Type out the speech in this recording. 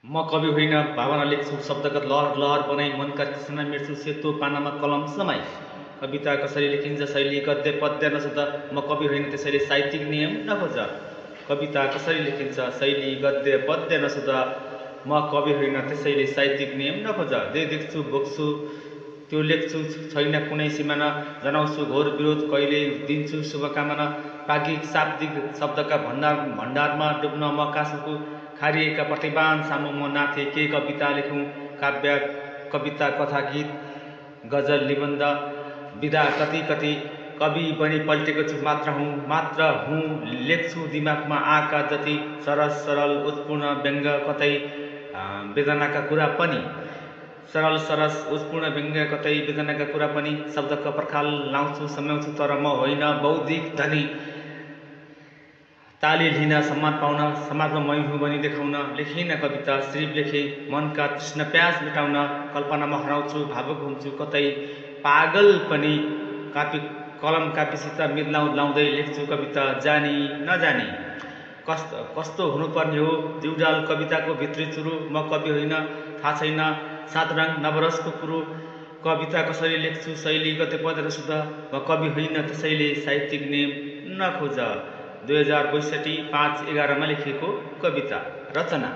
म कवि होइन भावना लेख्छु शब्दगत लहर लहर बनाई मनका तृष्णा मेट्छु सेतो पानामा कलम समाई। कविता कसरी लेखिन्छ शैली गद्य पद्य नसुध म कवि होइन त्यसैले साहित्यिक नियम नखोज। कविता कसरी लेखिन्छ शैली गद्य पद्य नसुध म कवि होइन त्यसैले साहित्यिक नियम नखोज। जे देख्छु भोग्छु त्यो लेख्छु छैन कुनै सिमाना जनाउँछु घोर विरोध कहिले दिन्छु शुभकामना। प्राज्ञिक शाब्दिक शब्दका भण्डारमा डुब्न म काँसुको खारिएका प्रतिभान सामु म नाथे के कविता लेखौँ काव्य कविता कथा गीत गजल निबन्ध विधा कति कति कवि बनी पल्टेको छु मात्र हुँ लेख्छु दिमागमा आका जति सरस सरल उत्पूर्ण व्यङ्ग कतै वेदनाका कुरा पनि सरल सरस उत्पूर्ण व्यङ्ग कतै वेदनाका कुरा पनि शब्दको पर्खाल लाउँछु सम्याउँछु तर म होइन बौद्धिक धनी ताली लिन सम्मान पाउन समाजमा मै हुँ भनी देखाउन लेखिन कविता सिर्फ लेखे मनका तृष्ण प्यास मेटाउन कल्पनामा हराउँछु भावुक हुन्छु कतै पागल पनि कलम कापीसित लाउँदै लेख्छु कविता जानी नजानी कस्तो हुनुपर्ने हो जिउडाल कविताको भित्री चुरु म कवि होइन थाहा छैन सात रङ नवरसको कुरो। कविता कसरी लेख्छु शैली गद्य पद्य नसुध म कवि होइन त्यसैले साहित्यिक नियम नखोज। 2062 5/11 मा लेखिएको कविता रचना।